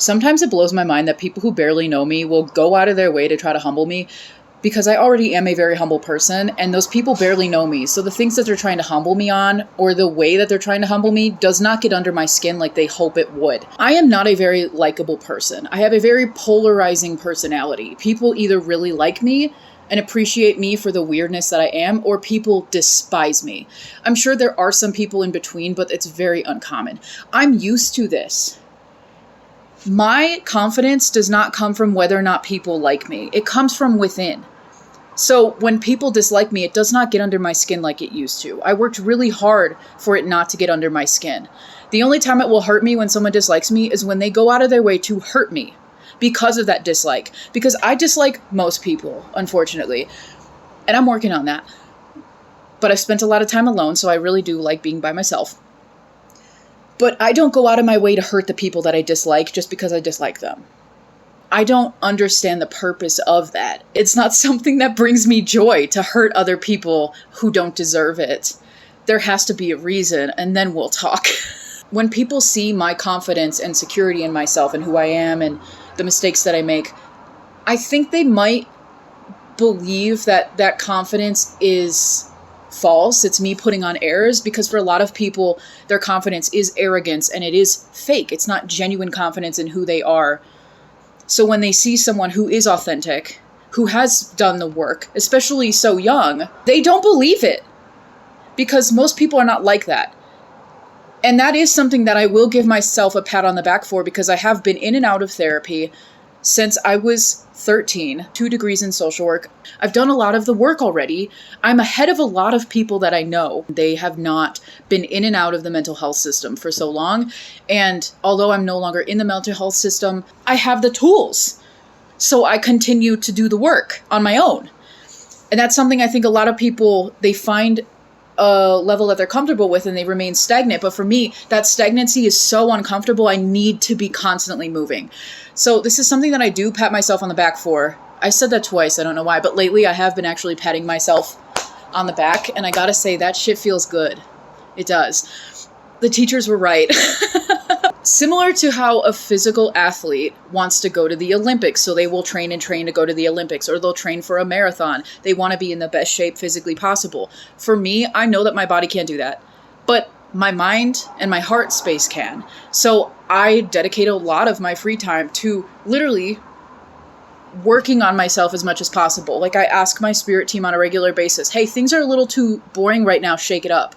Sometimes it blows my mind that people who barely know me will go out of their way to try to humble me, because I already am a very humble person, and those people barely know me. So the things that they're trying to humble me on, or the way that they're trying to humble me, does not get under my skin like they hope it would. I am not a very likable person. I have a very polarizing personality. People either really like me and appreciate me for the weirdness that I am, or people despise me. I'm sure there are some people in between, but it's very uncommon. I'm used to this. My confidence does not come from whether or not people like me. It comes from within. So when people dislike me, it does not get under my skin like it used to. I worked really hard for it not to get under my skin. The only time it will hurt me when someone dislikes me is when they go out of their way to hurt me because of that dislike. Because I dislike most people, unfortunately. And I'm working on that. But I've spent a lot of time alone, so I really do like being by myself. But I don't go out of my way to hurt the people that I dislike just because I dislike them. I don't understand the purpose of that. It's not something that brings me joy to hurt other people who don't deserve it. There has to be a reason, and then we'll talk. When people see my confidence and security in myself and who I am and the mistakes that I make, I think they might believe that that confidence is false. It's me putting on airs, because for a lot of people, their confidence is arrogance and it is fake. It's not genuine confidence in who they are. So when they see someone who is authentic, who has done the work, especially so young, they don't believe it, because most people are not like that. And that is something that I will give myself a pat on the back for, because I have been in and out of therapy since I was 13, 2 degrees in social work. I've done a lot of the work already. I'm ahead of a lot of people that I know. They have not been in and out of the mental health system for so long. And although I'm no longer in the mental health system, I have the tools. So I continue to do the work on my own. And that's something I think a lot of people, they find a level that they're comfortable with and they remain stagnant. But for me, that stagnancy is so uncomfortable. I need to be constantly moving. So this is something that I do pat myself on the back for. I said that twice, I don't know why, but lately I have been actually patting myself on the back, and I gotta say, that shit feels good. It does. The teachers were right. Similar to how a physical athlete wants to go to the Olympics, so they will train and train to go to the Olympics, or they'll train for a marathon. They want to be in the best shape physically possible. For me, I know that my body can't do that, but my mind and my heart space can. So I dedicate a lot of my free time to literally working on myself as much as possible. Like, I ask my spirit team on a regular basis, hey, things are a little too boring right now, shake it up.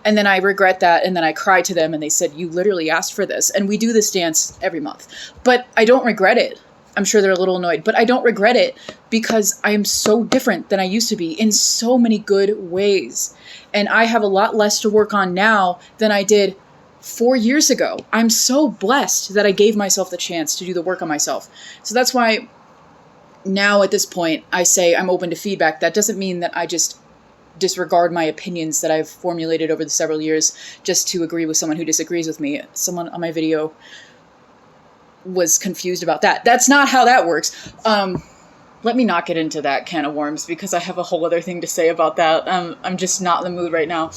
And then I regret that, and then I cry to them, and they said, you literally asked for this. And we do this dance every month. But I don't regret it. I'm sure they're a little annoyed, but I don't regret it, because I am so different than I used to be in so many good ways. And I have a lot less to work on now than I did 4 years ago. I'm so blessed that I gave myself the chance to do the work on myself. So that's why now at this point, I say I'm open to feedback. That doesn't mean that I just disregard my opinions that I've formulated over the several years just to agree with someone who disagrees with me. Someone on my video was confused about that. That's not how that works. Let me not get into that can of worms, because I have a whole other thing to say about that. I'm just not in the mood right now.